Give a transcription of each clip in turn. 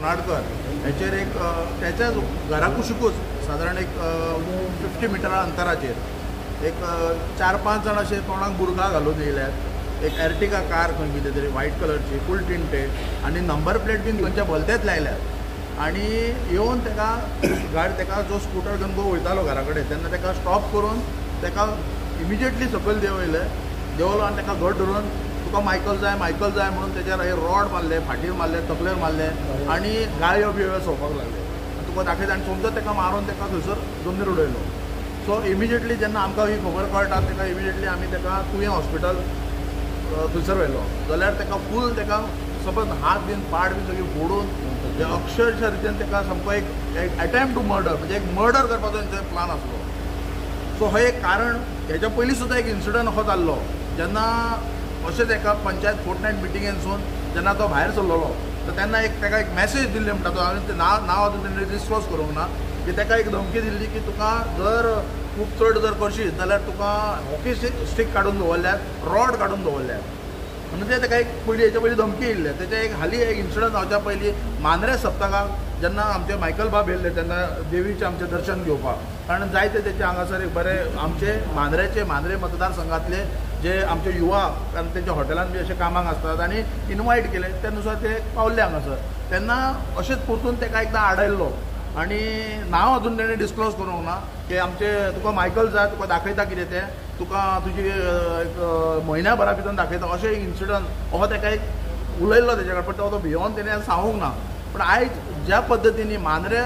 नाडकर हेचेर एक त्याच्याच घरा कुशीकूच साधारण एक 50 मिटरा अंतराचेर एक 4-5 जाण असे तोंडाक बुरका घालून येयल्यात. एक एर्टिगा कार खंय कितें तरी व्हायट कलरची फूल टिंटेड आनी नंबर प्लेट बीन खंयच्या भलतेच लायल्यात. आनी येवन ताका गाडी ताका जो स्कूटर घेवन वयतालो घरा कडेन तेन्ना ताका स्टॉप करून ताका इमिजिएटली सकयल देंवलो आनी ताका घट धरून तुका मायकल जाय म्हणून तेजेर हे रॉड मारले, फाटीर मारले, तकलेर मारले आनी गाळयो बिळयो सोंपपाक लागले. तुका दाखयता आनी समजा ताका मारून ताका थंयसर जमनीर उडयलो. सो इमिजिएटली जेन्ना आमकां ही खबर कळटा ताका इमिजिएटली आमी ताका तुवें हॉस्पिटल थंयसर व्हेलो जाल्यार ताका फूल ताका सपोज हात बीन पाड बीन सगळी फोडून अक्षरशः रितीन ताका सामको एक अटेम्प्ट टू मर्डर म्हणजे एक मर्डर करपाचो तेंचो प्लान आसलो. सो हे एक कारण. हेच्या पयलीं सुद्दां एक इन्सिडंट असो जाल्लो जेन्ना अशेंच एका पंचायत फोर्टनायट मिटिंगेनसून जेन्ना तो भायर सरलेलो तर तेन्ना ताका एक मॅसेज दिल्ली म्हणटा तो हांवें तें नांव अजून तेणें डिस्क्लोज करूंक ना की ताका एक धमकी दिल्ली की तुका जर खूब चड जर करशीत जाल्यार तुका हॉकी स्टीक काडून दवरल्यात, रॉड काडून दवरल्यात म्हणजे ताका एक पयलीं हेच्या पयलीं धमकी येयल्ले. तेचे एक हालीं एक इन्सिडंट जावच्या पयलीं मांद्रे सप्तकाक जेन्ना आमचे मायकल बाब येयल्ले तेन्ना देवीचें आमचें दर्शन घेवपाक कारण जायते तेचे हांगासर एक बरे आमचे मांद्रे मतदारसंघातले जे आमचे युवा कारण तेंच्या हॉटेलांत बी अशे कामाक आसतात आनी इनवायट केले त्या नुसार ते पावल्ले हांगासर. तेन्ना अशेंच परतून ताका एकदां आडयल्लो आनी नांव अजून तेणें डिस्क्लोज करूंक ना की आमचे तुका मायकल जाय तुका दाखयता कितें तें तुका तुजी एक म्हयन्याभरा भितर दाखयता अशें एक इन्सिडंट हो ताका एक उलयल्लो तेजे कडेन. पण तो भियोन तेणें सांगूंक ना. पण आयज ज्या पद्दतीन मांद्रे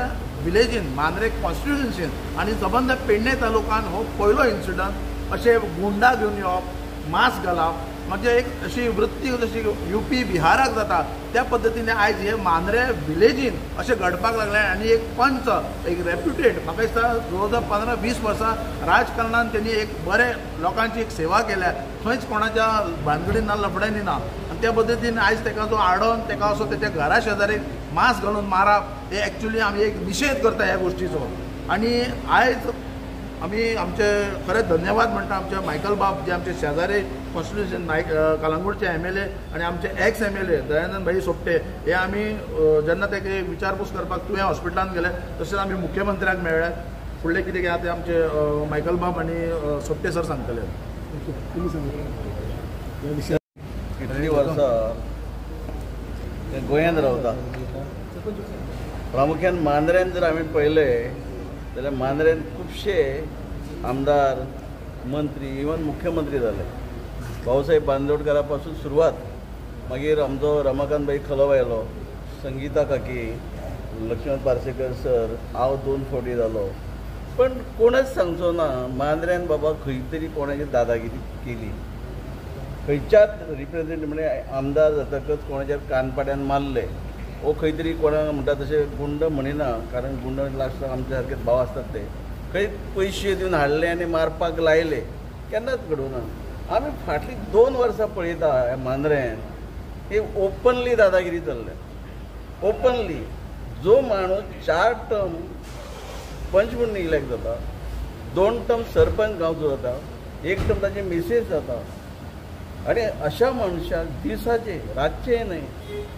विलेजीन मांद्रे कॉन्स्टिट्युएन्सीन आनी सबंद पेडणे तालुक्यान हो पयलो इन्सिडंट अशे गुंडा घेवन येवप, मास्क घालप म्हणजे एक अशी वृत्ती जशी UP बिहाराक जाता त्या पद्दतीन आयज हे मांद्रे विलेजीन अशें घडपाक लागलें. आनी एक पंच एक रेप्युटेड म्हाका दिसता जवळ जवळ 15-20 वर्सां राजकारणान तेणी एक बरे लोकांची एक सेवा केल्या खंयच कोणाच्या भानगडीन ना लफड्यांनी ना आनी त्या पद्दतीन आयज ताका जो आडोवन ताका असो तेच्या घरा शेजारी मास्क घालून मारप हे एक्चुअली आमी एक निशेध करता ह्या गोश्टीचो. आनी आयज आमी आमचे खरेंच धन्यवाद म्हणटा आमचे मायकल बाब जे आमचे शेजारी कॉन्स्टिट्युएन्सी कलंगूटचे MLA आनी आमचे एक्स MLA दयानंद भाई सोपटे हे आमी जेन्ना तेका विचारपूस करपाक तुवें हॉस्पिटलांत गेले तशेंच आमी मुख्यमंत्र्याक मेळ्ळ्यात. फुडलें कितें घ्या तें आमचे मायकल बाब आनी सोपटे सर सांगतले. कितलीं वर्सां गोंयांत रावता प्रामुख्यान मांद्रेन जर आमी पळयलें जाल्यार मांद्रेन खुबशे आमदार मंत्री इवन मुख्यमंत्री जाले. भाऊसाहेब बांदोडकरा पासून सुरवात मागीर आमचो रमाकांत भाई खलो आयलो, संगीता काकी, लक्ष्मण पार्सेकर सर, हांव 2 फावटी जालो. पण कोणच सांगचो ना मांद्रेन बाबा खंय तरी कोणाची दादागिरी केली. खंयच्याच रिप्रेझेंटेटिव्ह म्हणजे आमदार जातकच कोणाच्या कानपाड्यान मारले वो खंय तरी कोणाक म्हणटा तशें गुंड म्हणिना कारण गुंड लास्टाक आमच्या सारके भाव आसतात ते खंय पयशे दिवन हाडले आनी मारपाक लायले केन्नाच घडोवना. आमी फाटलीं 2 वर्सां पळयता ह्या मांद्रेन हे ओपनली दादागिरी चल्ल्या. ओपनली जो माणूस 4 टर्म पंच म्हणून इलेक्ट जाता, 2 टर्म सरपंच गांवचो जाता, 1 टर्म ताची मिसेस जाता आनी अशा मनशाक दिसाचे रातचे न्हय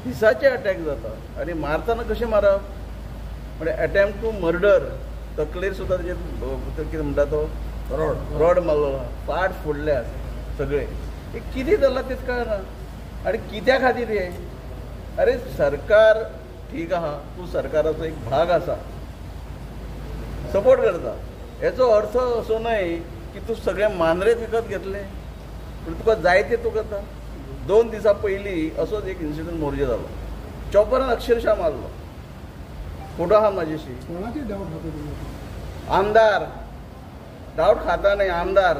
दिसाचे अटॅक जाता आनी मारतना कशें मारप म्हणजे अटेम्प्ट टू मर्डर. तकलेर सुद्दां तेजेर कितें म्हणटा तो रॉड मारलो, पाट फोडल्यात सगळे. हे कितें जालां तेच कळना आनी कित्या खातीर हे. अरे सरकार ठीक आहा, तूं सरकाराचो एक भाग आसा, सपोर्ट करता. हेचो अर्थ असो न्हय की तूं सगळे मांद्रेच विकत घेतले. पूण तुका जाय तें तूं करता. 2 दिसां पयलीं असोच एक इन्सिडंट मोरजे जालो, चॉपरान अक्षरशः मारलो. फोटो आहा म्हाजेशी. आमदार डावट खाता न्हय आमदार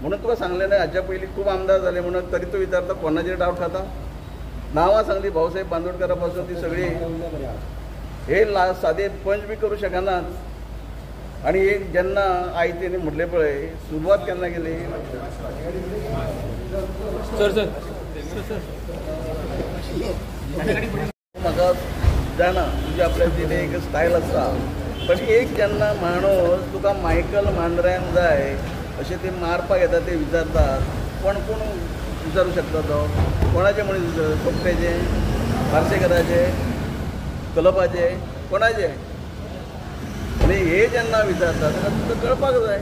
म्हणून तुका सांगलें न्हय हाच्या पयलीं खूब आमदार जाले म्हणून तरी तूं विचारता कोणाचेर डावट खाता. नांवां सांगली भाऊसाहेब बांदोडकरा पासून ती सगळी हे सादे पंच बी करूं शकनात. आनी एक जेन्ना आयज तेणी म्हटलें पळय सुरवात केन्ना केली म्हाका जाणा तुजी आपल्या तिणें एक स्टायल आसता. पण एक जेन्ना माणूस तुका मायकल मांद्र्यान जाय अशें ते मारपाक येता ते विचारतात कोण विचारूं शकता तो कोणाचें म्हणून सोपटेचें पार्सेकराचें क्लबाचे कोणाचे आणि हे जेन्ना विचारता तेन्ना तुमकां कळपाक जाय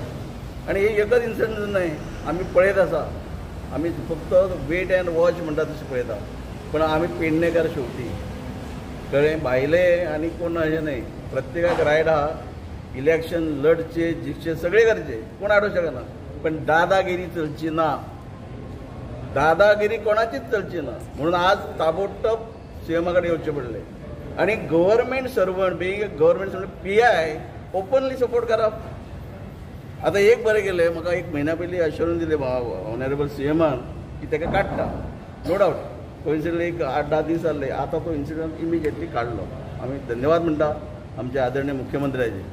आनी हे एकच इन्सिडंट न्हय आमी पळयत आसा आमी फक्त वेट एंड वॉच म्हणटा तशें पळयता पण आमी पेडणेकार शेवटी कळ्ळें भायले आनी कोण अशें न्हय प्रत्येकाक रायट आहा इलेक्शन लडचे जिखचे सगळे करचे कोण आडोवंक शकना पण दादागिरी चलची ना दादागिरी कोणाचीच चलची ना म्हणून आज ताबडतोब सीएमा कडेन येवचें पडलें आनी government servant being government servant PI openly support करप आतां एक बरें केलें म्हाका एक म्हयन्या पयलीं अश्योरन्स दिलें ऑनरेबल सीएमान की ताका काडटा नो डावट कोइन्सिडंट एक 8-10 दीस जाल्ले आतां तो इन्सिडंट इमिजिएटली काडलो आमी धन्यवाद म्हणटा आमचे आदरणीय मुख्यमंत्र्याचे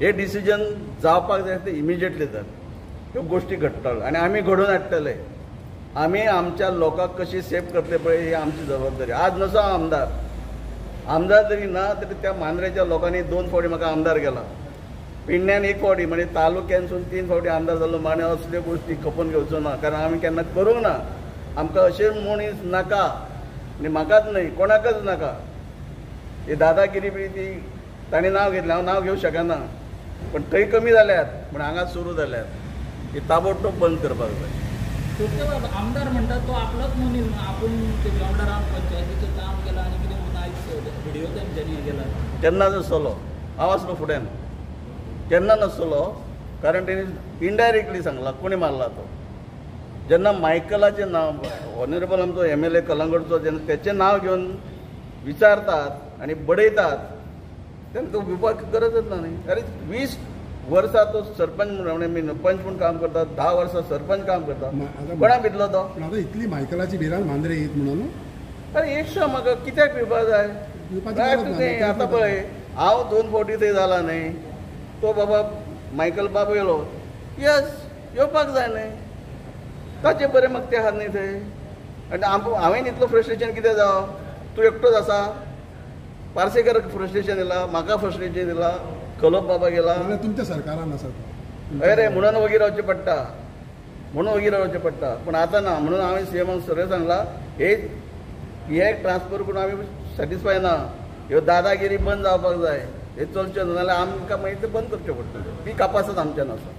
हे डिसिजन जावपाक जाय ते इमिजिएटली जाय ह्यो गोश्टी घडटल्यो आनी आमी घडोवन हाडटले आमी आमच्या लोकांक कशी सेफ करतले पळय ही आमची जबाबदारी आज नसो आमदार जरी ना तरी त्या मांद्रेच्या लोकांनी 2 फावटी म्हाका आमदार केला पेडण्यान 1 फावटी म्हणजे तालुक्यांसून 3 फावटी आमदार जाल्लो माने असल्यो गोश्टी खपून घेवचो ना कारण आमी केन्ना करूंक ना आमकां अशे मनीस नाका आनी म्हाकाच न्हय कोणाकच नाका ही दादागिरी बी ती ताणें नांव घेतलें हांव नांव घेवंक शकना पण थंय कमी जाल्यात पूण हांगा सुरू जाल्यात ही ताबडतोब बंद करपाक जाय आमदार म्हणतात तो आपलाच मनीस आपण ते आमदारान पंचायतीचें काम केलां आनी कितें म्हणून आयज व्हिडिओ तेंच्यांनी हे केला केन्ना नासलो हांव आसलो फुड्यान केन्ना नासलो कारण तेणी इनडायरेक्टली सांगला कोणी मारला तो जेन्ना मायकलाचें नांव ऑनरेबल आमचो MLA कलंगूटचो जेन्ना तेचें नांव घेवन विचारतात आनी बडयतात तेन्ना तो भिवपाक गरजच ना न्ही अरे 20 वर्सां तो सरपंच म्हणून पंच म्हणून काम करता 10 वर्सां सरपंच काम करता कोणा भितलो तो आतां इतली मायकलाची भिरांत मांद्रे येत म्हणून अरे एक सांग म्हाका कित्याक भिवपाक जाय आतां पळय हांव 2 फावटी थंय जाला न्ही तो बाबा मायकल बाबा येयलो यस येवपाक जाय न्ही ताचे बरें म्हाका ते आहात न्ही थंय आनी हांवें इतलो फ्रस्ट्रेशन कितें जावं तूं एकटोच आसा पार्सेकाराक फ्रस्ट्रेशन येयला म्हाका फ्रस्ट्रेशन येयला कलोप बाबा गेला तुमच्या सरकारान आसा अरे म्हणून वगीर रावचें पडटा पूण आतां ना म्हणून हांवें सीएमाक सरळ सांगला हे ट्रान्सफर करून आमी सॅटिस्फाय ना ह्यो दादागिरी बंद जावपाक जाय हे चलचें न्हू नाल्यार आमकां मागीर तें बंद करचें पडटलें ती कापासत आमच्यान आसा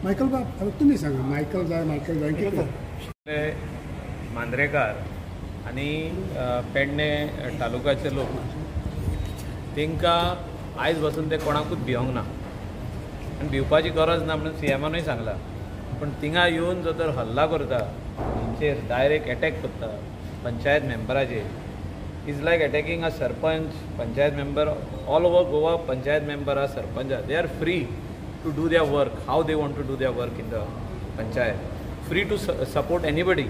मायकल बाब आता तुमी सांगा मायकल जाय कितें मांद्रेकार आनी पेडणे तालुक्याचे लोक तांकां आयज वचून ते कोणाकूच भिवंक ना आनी भिवपाची गरज ना म्हणून सीएमानूय सांगला पण थिंगा येवन जो तर हल्ला करता तेंचेर डायरेक्ट एटॅक करता पंचायत मेंबराचेर is like attacking a sarpanch panchayat member all over Goa panchayat member or sarpanch they are free to do their work how they want to do their work in the panchayat free to support anybody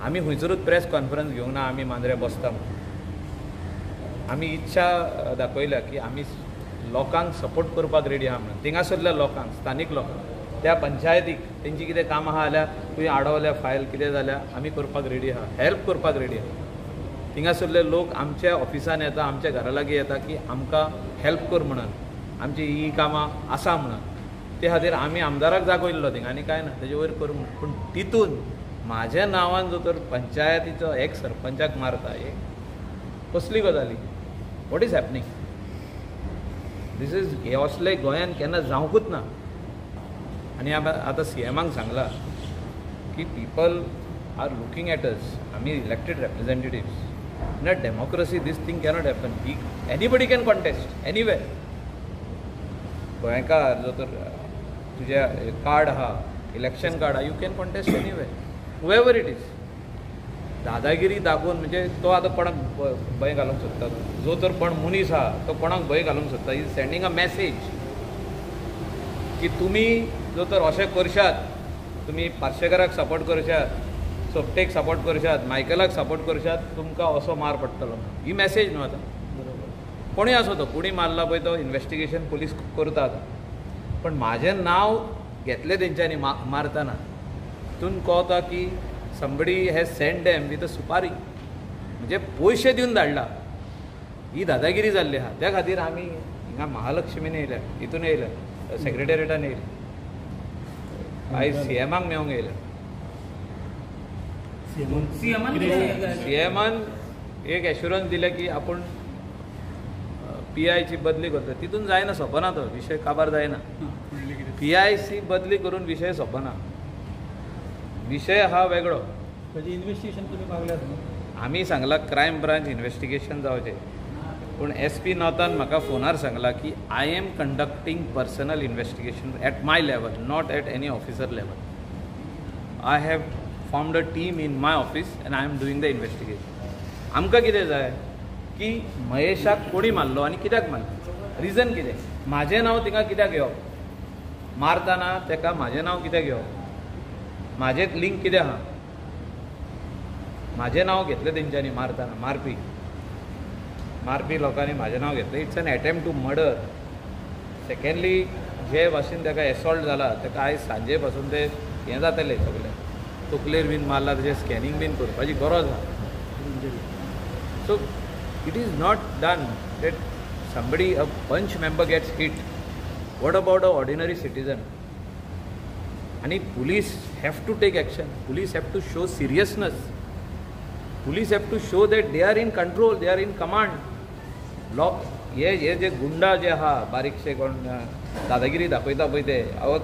आमी खंयसरूच press conference घेवंक ना आमी मांद्रे बसता म्हणून आमी इच्छा दाखयल्या की आमी लोकांक सपोर्ट करपाक रेडी आहा म्हणून थिंगासरल्या लोकांक स्थानीक लोकांक त्या पंचायतीक तेंची कितें काम आहा जाल्यार तुवें आडवल्या फायल कितें जाल्यार आमी करपाक रेडी आहा हेल्प करपाक रेडी आहा थिंगासरले लोक आमच्या ऑफिसान येता आमच्या घरा लागीं येता की आमकां हेल्प कर म्हणून आमची ही कामां आसा म्हणून ते खातीर आमी आमदाराक जागयल्लो थिंगा आनी कांय ना तेजे वयर करूंक ना पूण तितून म्हाज्या नांवान जो तर पंचायतीचो एक सरपंचाक मारता हे कसली गजाली what is happening this is हे असले गोंयान केन्ना जावंकूच ना आनी आतां सीएमाक सांगला की people are looking at us आमी elected representatives in a democracy this thing cannot happen anybody can contest anywhere गोंयकार जो तर तुज्या कार्ड आहा इलेक्शन कार्ड आहा you can contest anywhere whoever it is दादागिरी दाखोवन म्हणजे तो आतां कोणाक भंय घालूंक सोदता जो तर कोण मनीस आहा तो कोणाक भंय घालूंक सोदता इज सेंडींग अ मॅसेज की तुमी जो तर अशें करशात तुमी पार्सेकाराक सपोर्ट करशात सोपटेक सपोर्ट करशात मायकलाक सपोर्ट करशात तुमकां असो मार पडटलो ही मॅसेज न्हू आतां कोणूय आसो तो कोणी मारला पळय तो इन्वेस्टिगेशन पुलीस करता आतां पण म्हाजें नांव घेतलें तेंच्यांनी मारतना तितून कळटा की somebody has sent them with a सुपारी म्हणजे पयशे दिवन धाडला ही दादागिरी जाल्ली आहा त्या खातीर आमी हिंगा महालक्ष्मीन येयल्या हितून येयल्या सेक्रेटेरियेटान येयल्या आयज सीएमाक मेळोंक येयल्या सीएमान एक एश्युरन्स दिले की आपूण PI ची बदली करता तितून जायना सोंपना तो विशय काबार जायना PI बदली करून विशय सोंपना विशय हा वेगळो त्याची इन्व्हेस्टिगेशन तुम्ही मागल्यात आमी सांगला क्रायम ब्रांच इन्व्हेस्टिगेशन जावचें पूण SP नॉर्थान म्हाका फोनार सांगला की I am conducting personal investigation at my level not at any officer level I have formed a team in my office and I am doing the investigation आमकां कितें जाय की महेशाक कोणी मारलो आनी कित्याक मारलो रिजन कितें म्हाजें नांव तिका कित्याक घेवप मारतना तेका म्हाजें नांव कित्याक घेवप म्हाजें लिंक कितें आहा म्हाजें नांव घेतलें तेंच्यांनी मारतना मारपी लोकांनी म्हाजें नांव घेतलें it's an attempt to murder secondly जे भाशेन तेका एसॉल्ट जाला तेका आयज सांजे पासून ते हें जातलें सगळें तकलेर बीन मारला तेजें स्कॅनिंग बीन करपाची गरज आहा so it is not done that somebody a punch member gets hit what about a ordinary citizen and police have to take action police have to show seriousness police have to show that they are in control they are in command हे जे गुंडा जे आहा बारीकशे कोण दादागिरी दाखयता पळय ते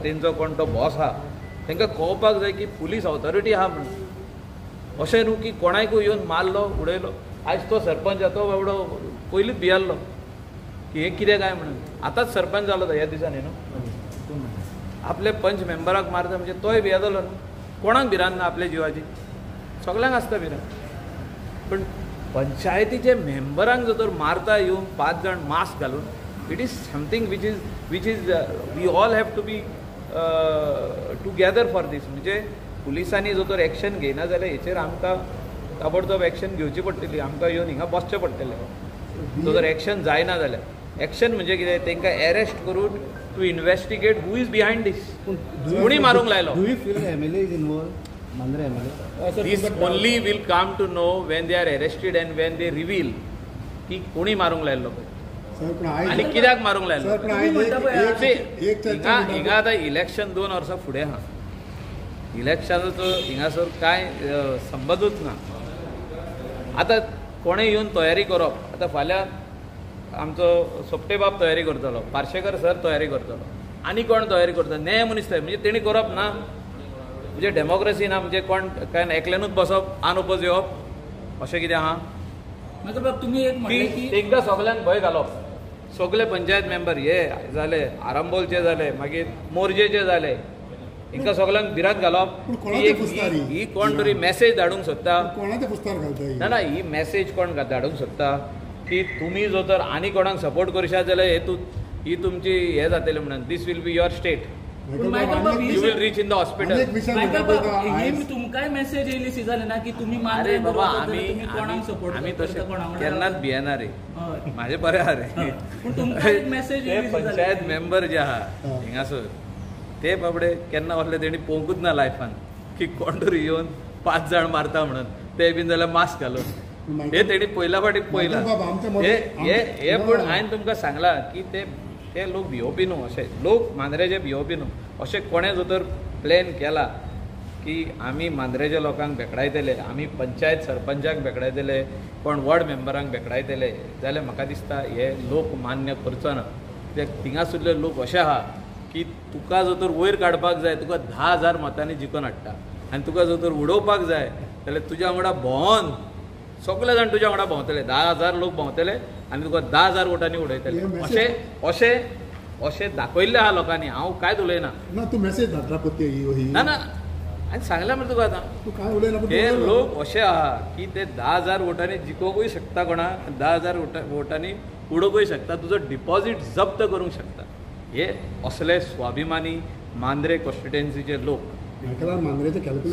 तेंचो कोण तो बॉस आहा तांकां कळपाक जाय की पुलीस ऑथॉरिटी आहा म्हणून अशें न्हू की कोणायकूय येवन मारलो उडयलो आयज तो सरपंच तो बाबडो पयलींच भियारलो की हे कितें काय म्हणून आतांच सरपंच जालो तो ह्या दिसांनी न्हू आपले पंच मेंबराक मारता म्हणजे तोय भियेतलो न्हू कोणाक भिरांत ना आपल्या जिवाची सगळ्यांक आसता भिरांत पण पंचायतीचे मेंबरांक जर तर मारता येवन 5 जाण मास्क घालून it is something which is we all have to be together for this म्हणजे पुलिसांनी जर तर एक्शन घेयना जाल्यार हेचेर आमकां ताबडतोब एक्शन घेवची पडटली आमकां येवन हिंगा बसचें पडटलें जर एक्शन जायना जाल्यार एक्शन म्हणजे कितें तांकां अरेस्ट करून to investigate who is behind this कोणी मारूंक लायलो This only will come to know when they are arrested and when they reveal की कोणी मारूंक लायलो आनी कित्याक मारूंक लायलो हिंगा आतां इलेक्शन 2 वर्सां फुडें आहा इलेक्शनाचो हिंगासर कांय संबंदूच ना आतां कोणें येवन तयारी करप आतां फाल्यां आमचो सोपटे बाब तयारी करतलो पार्शेकर सर तयारी करतलो आनी कोण तयारी करता नये मनीस म्हणजे तेणी करप ना म्हणजे डेमोक्रेसी ना म्हणजे कोण काय एकल्यानूच बसप आनोपच येवप अशें कितें आहा मतलब तुमी एक म्हणलें की तांकां सगळ्यांक भंय घालप सगळे पंचायत मेंबर हे जाले आरंबोलचे जाले मागीर मोरजेचे जाले हिंका सगळ्यांक भिरांत घालप ही कोण तरी मॅसेज धाडूंक सोदता ना ही मॅसेज कोण धाडूंक सोदता की तुमी जो तर आनी कोणाक सपोर्ट करशात जाल्यार ही तुमची हे जातलें म्हणून this will be your state you will reach in the hospital तुमकांय मेसेज येयली सी जालें ना की तुमी अरे बाबा आमी तशें केन्नाच भियेना रे म्हाजें बरें आहा रे पंचायत मेंबर जे आहा हिंगासर ते बाबडे केन्ना वसले तेणी पळोवंकूच ना लायफान की कोण तरी येवन 5 जाण मारता म्हणून ते बीन जाल्यार मास्क घालून हे तेणी पयल्या फाटीक पळयलां हे पूण हांवें तुमकां सांगलां की ते लोक भिवपी न्हू अशें लोक मांद्रेचे भिवपी न्हू अशें कोणें जर तर प्लॅन केला की आमी मांद्रेच्या लोकांक भेकडायतले आमी पंचायत सरपंचाक भेकडायतले कोण वॉर्ड मेंबरांक भेकडायतले जाल्यार म्हाका दिसता हे लोक मान्य करचो ना कित्याक थिंगासरले लोक अशे आहा की तुका जर तर वयर काडपाक जाय तुका 10,000 मतांनी जिखून हाडटा आनी तुका जर तर उडोवपाक जाय जाल्यार तुज्या वांगडा भोंवन सगळे जाण तुज्या वांगडा भोंवतले 10,000 लोक भोंवतले आनी तुका 10,000 वोटांनी उडयतले अशें दाखयल्लें आहा लोकांनी हांव कांयच उलयना ना ना हांवें सांगलें मरे तुका आतां ते लोक अशे आहा की ते 10,000 वोटांनी जिखोवंकूय शकता कोणाक 10,000 वोटांनी उडोवंकूय शकता तुजो डिपॉझीट जप्त करूंक शकता हे असले स्वाभिमानी मांद्रे कॉन्स्टिट्युएन्सीचे लोक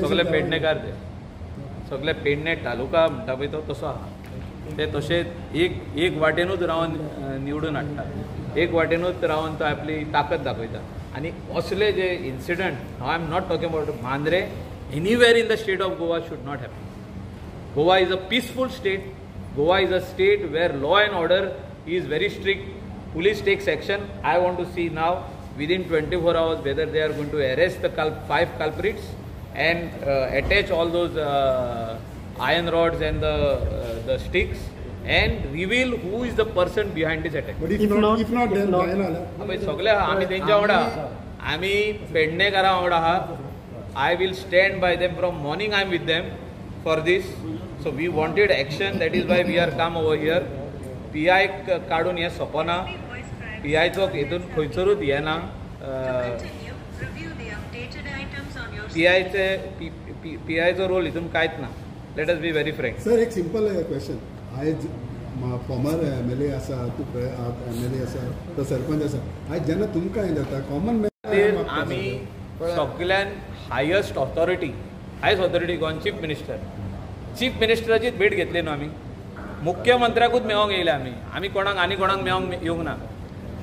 सगळे पेडणेकार ते सगळे पेडणे तालुका म्हणटा पळय तो तसो आहा ते तशे एक वाटेनूच रावन निवडून हाडटा एक वाटेनूच रावन तो आपली ताकद दाखयता आनी असले जे incident I am not talking about Mandrem anywhere in the state of Goa should not happen Goa is a peaceful state Goa is a state where law and order is very strict police takes action. I want to see now within 24 hours whether they are going to arrest the 5 culprits and attach all those iron rods and the sticks and reveal who is the person behind this attack. But if not, then जायला आलं. आम्ही सगळे आहा, आम्ही त्यांच्या वांगडा आहा. आम्ही पेडणेकारां वांगडा आहा. I will stand by them from morning. I am with them for this. So we wanted action. That is why we are come over here. PI काढून हे सोपना. PI चो हितून खंयसरूच हे ना. PI चो रोल हितून कांयच ना. Let us be very frank. Sir एक सिंपल क्वेश्चन. आयज फॉर्मर MLA आसा, तूं MLA आसा, तो सरपंच आसा. आयज जेन्ना तुमकां हें जाता कॉमन मॅन आमी सगळ्यान हायस्ट ऑथॉरिटी गोवन चीफ मिनिस्टराची भेट घेतली न्हू आमी. मुख्यमंत्र्याकूच मेळोंक येयले आमी कोणाक मेळोंक येवंक ना.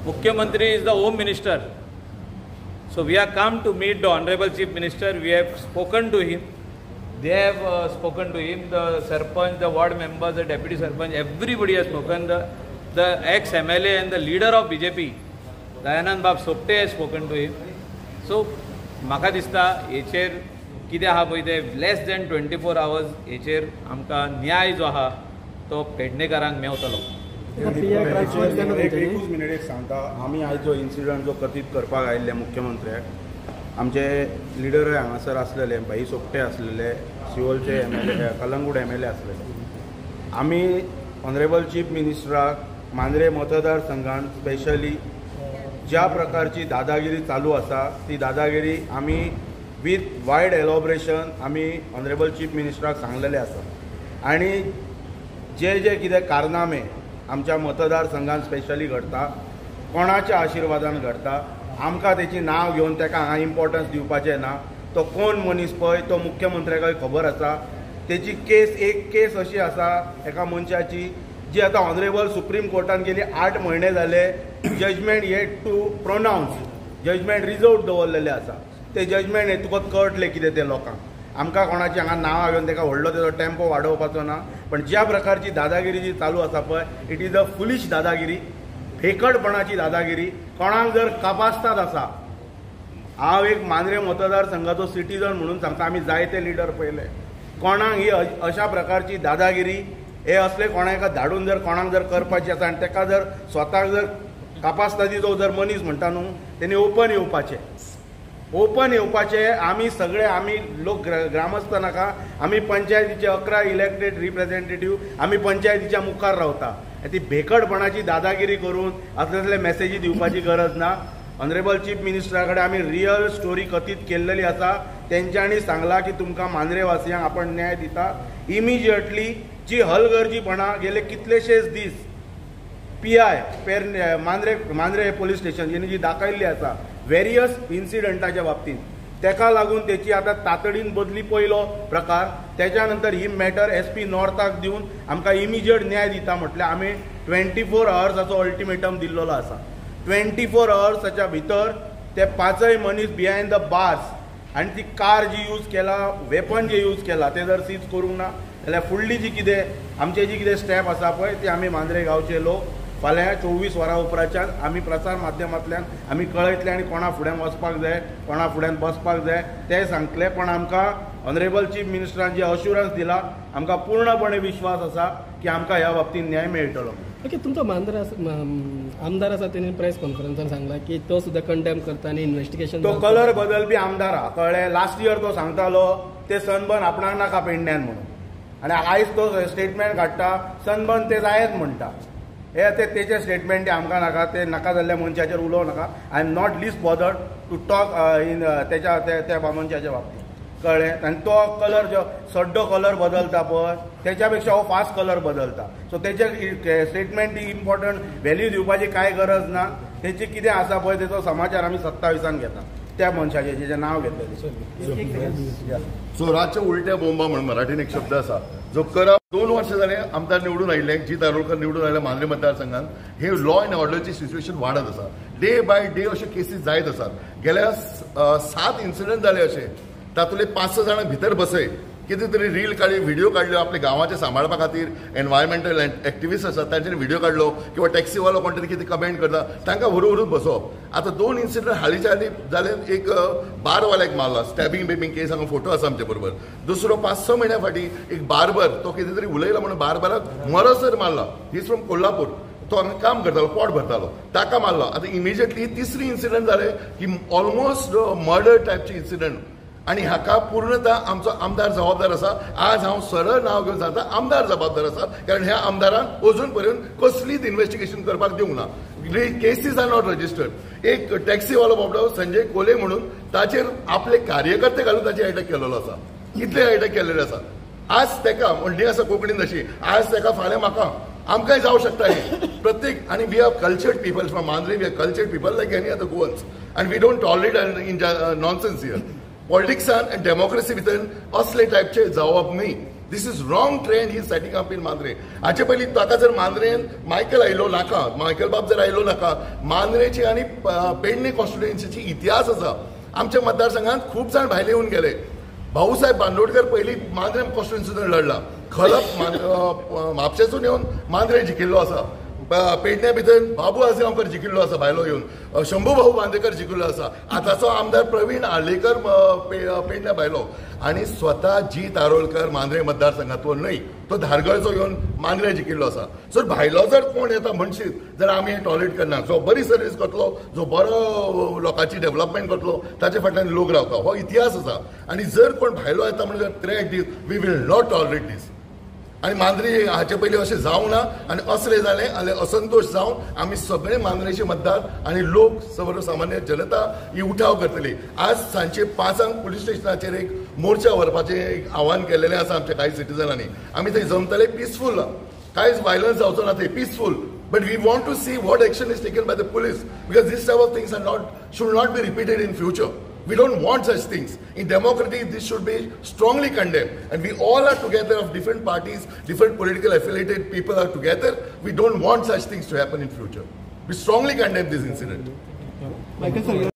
मुख्यमंत्री is the home minister. So we are come to meet the honourable chief minister. We have spoken to him. They have spoken to him, the Sarpanch, the ward members, the deputy Sarpanch, everybody has spoken. The ex-MLA and the leader of BJP, Dayanand Bab Sopte, has spoken to him. So, म्हाका दिसता हेचेर कितें आहा पळय तें less than 24 hours हेचेर आमकां न्याय जो आहा तो पेडणेकारांक मेवतलो. एकूच मिनिट एक सांगता. आमी आयज जो इन्सिडंट जो कथीत करपाक आयिल्ले मुख्यमंत्र्याक, आमचे लिडर हांगासर आसलेले, भाई सोपटे आसलेले, सिओलचे MLA, कलंगूट MLA आसलेले. आमी ऑनरेबल चीफ मिनिस्टराक मांद्रे मतदारसंघात स्पेशली ज्या प्रकारची दादागिरी चालू आसा ती दादागिरी आमी विथ वायड एलॉबरेशन आमी ऑनरेबल चीफ मिनिस्टराक सांगलेले आसा. आनी जे कितें कारनामे आमच्या मतदारसंघात स्पेशली घडटा, कोणाच्या आशिर्वादान घडटा, आमकां तेची नांव घेवन ताका हांगा इम्पॉर्टन्स दिवपाचें ना. तो कोण मनीस पळय तो मुख्यमंत्र्याकय खबर आसा. तेची एक केस अशी आसा एका मनशाची जी आतां ऑनरेबल सुप्रीम कोर्टान गेली 8 म्हयने जाले. Judgement yet to pronounce. Judgement reserve दवरलेले आसा. ते जजमेंट हे तुका कळटले कितें ते लोकांक. आमकां कोणाची हांगा नांवां घेवन ताका व्हडलो तेजो टेम्पो वाडोवपाचो ना. पण ज्या प्रकारची दादागिरी जी चालू आसा पळय, इट इज अ फुलीश दादागिरी, फेकटपणाची दादागिरी. कोणाक जर कापासतात आसा, हांव एक मांद्रे मतदारसंघाचो सिटीजन म्हणून सांगता, आमी जायते लिडर पळयले. कोणाक ही अशा प्रकारची दादागिरी हे असले कोणाका धाडून जर कोणाक जर करपाची आसा आनी ताका जर स्वताक जर कापासताची जो जर मनीस म्हणटा न्हू, तेणी ओपन येवपाचे. आमी सगळे आमी लोक ग्रामस्थ नाका, आमी पंचायतीचे 11 इलेक्टेड रिप्रेझेंटेटिव्ह आमी पंचायतीच्या मुखार रावता. ती भेकटपणाची दादागिरी करून असले मॅसेजी दिवपाची गरज ना. ऑनरेबल चीफ मिनिस्टरा कडेन आमी रियल स्टोरी कथीत केल्लेली आसा. तेंच्यांनी सांगला की तुमकां मांद्रेवासियांक आपण न्याय दिता. इमिजिएटली जी हलगर्जीपणां गेले कितलेशेच दीस PI मांद्रे पोलीस स्टेशन जेणी जी दाखयल्ली आसा वेरियस इन्सिडंटाच्या बाबतींत, तेका लागून तेची आतां तातडीन बदली पयलो प्रकार. तेच्या नंतर ही मॅटर SP नॉर्थाक दिवन आमकां इमिजिएट न्याय दिता म्हटल्यार आमी 24 hours अल्टिमेटम दिल्लो आसा. 24 hours भितर ते 5 मनीस बिहायंड द बार्स आनी ती कार जी यूज केला, वेपन जे यूज केला ते जर सीज करूंक ना जाल्यार फुडली जी कितें आमचे जी कितें स्टेप आसा पळय ती आमी मांद्रे गांवचे लोक फाल्यां 24 वरां उपरांतच्यान आमी प्रसार माध्यमांतल्यान आमी कळयतले आनी कोणा फुड्यान वचपाक जाय, कोणा फुड्यान बसपाक जाय ते सांगतले. पण आमकां ऑनरेबल चीफ मिनिस्टरान जे अश्युरन्स दिला, आमकां पूर्णपणे विश्वास आसा की आमकां ह्या बाबतींत न्याय मेळटलो. ओके, तुमचो मांद्रे आमदार आसा तेणी प्रेस कॉन्फरन्सान सांगला की तो सुद्दां कंडेम करता आनी इन्व्हेस्टिगेशन. तो कलर बदलपी आमदार हा, कळ्ळें. लास्ट इयर तो सांगतालो ते सनबर्न आपणाक नाका पेडण्यान म्हणून, आनी आयज तो स्टेटमेंट काडटा सनबर्न ते जायत म्हणटा. हे तेचे स्टेटमेंट आमकां नाका, ते नाका जाल्ल्या मनशाचेर उलोवं नाका. I am not least bothered to talk in त्या मनशाच्या बाबतींत, कळ्ळें. आनी तो कलर जो सड्डो कलर बदलता पळय तेच्या पेक्षा हो फास्ट कलर बदलता. सो तेचे स्टेटमेंट इम्पॉर्टंट व्हॅल्यू दिवपाची कांय गरज ना. तेचे कितें आसा पळय तेचो समाचार आमी 27 घेता त्या मनशाचें जेचें नांव घेतलेलें. सो रातच्या उलट्या बोंबा म्हणून मराठीन एक शब्द आसा जो करा 2 वर्सां जाले आमदार निवडून आयिल्ले, जी दारोळकर निवडून आयल्या मांद्रे मतदारसंघात. हे लॉ अँड ऑर्डरची सिच्युएशन वाडत आसा. डे बाय डे अशे केसीस जायत आसात. गेल्या 7 इन्सिडंट जाले अशे, तातूंतले 5-6 जाणां भितर बसय कितें तरी रील काडली व्हिडिओ काडल्यो आपल्या गांवाचे सांबाळपा खातीर एनवायरमेंटल एक्टिविस्ट आसात तांच्यानी व्हिडिओ काडलो किंवा टॅक्सीवालो कोण तरी कितें कमेंट करता तांकां व्हरून बसोवप आतां 2 इन्सिडंट हालींच्या हालीं जाले एक बारवाल्याक मारला स्टॅबिंग बिबिंग केस हांगा फोटो आसा आमचे बरोबर दुसरो 5-6 म्हयन्या फाटीं एक बार्बर तो कितें तरी उलयला म्हणून बार्बराक मरसर मारला ही इज फ्रॉम कोल्हापूर तो हांगा काम करतालो पोट भरतालो ताका मारलो आतां इमिजिएटली तिसरी इन्सिडंट जाले की ऑलमोस्ट मर्डर टायपची इन्सिडंट आणि हाका पूर्णतः आमचो आमदार जबाबदार आसा आज हांव सरळ नांव घेवन सांगता आमदार जबाबदार आसा कारण ह्या आमदारान अजून पर्यंत कसलीच इन्व्हेस्टिगेशन करपाक दिवंक ना केसीस आर नॉट रजिस्टर्ड एक टॅक्सीवालो बाबडो संजय कोले म्हणून ताचेर आपले कार्यकर्ते घालून ताचेर अटॅक केलेलो आसा कितले अटॅक केलेले आसा आज तेका म्हणली आसा कोंकणीन तशी आज तेका फाल्यां म्हाका आमकांय जावं शकता हे प्रत्येक आणि we have cultured people from Mandrem we have cultured people like any other Goans and we don't tolerate in nonsense here पॉलिटिक्सान अँड डेमोक्रेसी भितर असले टायपचे जावप न्ही this is wrong trend he setting up in Mandrem हाचे पयलीं ताका जर मांद्रेन मायकल आयलो नाका मायकल बाब जर आयलो नाका मांद्रेची आनी पेडणे कॉन्स्टिट्युएन्सीची इतिहास आसा आमच्या मतदारसंघात खूब जाण भायले येवन गेले भाऊसाहेब बांदोडकर पयलीं मांद्रे कॉन्स्टिट्युएन्सीतून लढला खलप म्हापशेसून येवन मांद्रे जिखिल्लो आसा पेडण्या भितर बाबू आजगांवकर जिखिल्लो आसा भायलो येवन शंभू भाऊ बांदेकर जिखिल्लो आसा आतांचो आमदार प्रवीण आर्लेकर पेडण्या भायलो आनी स्वता जी तारोलकर मांद्रे मतदारसंघांतलो न्हय तो धारगळचो येवन मांद्रे जिखिल्लो आसा सो भायलो जर कोण येता म्हणशीत जर आमी हें टॉलरेट करना जो बरी सर्वीस करतलो जो बरो लोकांची डेव्हलपमेंट करतलो ताचे फाटल्यान लोक रावता हो इतिहास आसा आनी जर कोण भायलो येता म्हणजे threat this we will not tolerate this आणि मांद्रे हाचे पयलीं अशें जावं ना आनी असलें जालें जाल्यार असंतोश जावन आमी सगळे मांद्रेचे मतदार आनी लोक सर्वसामान्य जनता ही उठाव करतली आज सांजचे 5 पुलीस स्टेशनाचेर एक मोर्चा व्हरपाचें एक आव्हान केल्लें आसा आमच्या कांय सिटीजनांनी आमी थंय जमतले पिसफूल कांयच वायलन्स जावचो ना थंय peaceful but we want to see what action is taken by the police because this type of things are not should not be repeated in future. We don't want such things. In democracy, this should be strongly condemned. And we all are together of different parties, different political affiliated people are together. We don't want such things to happen in future. We strongly condemn this incident.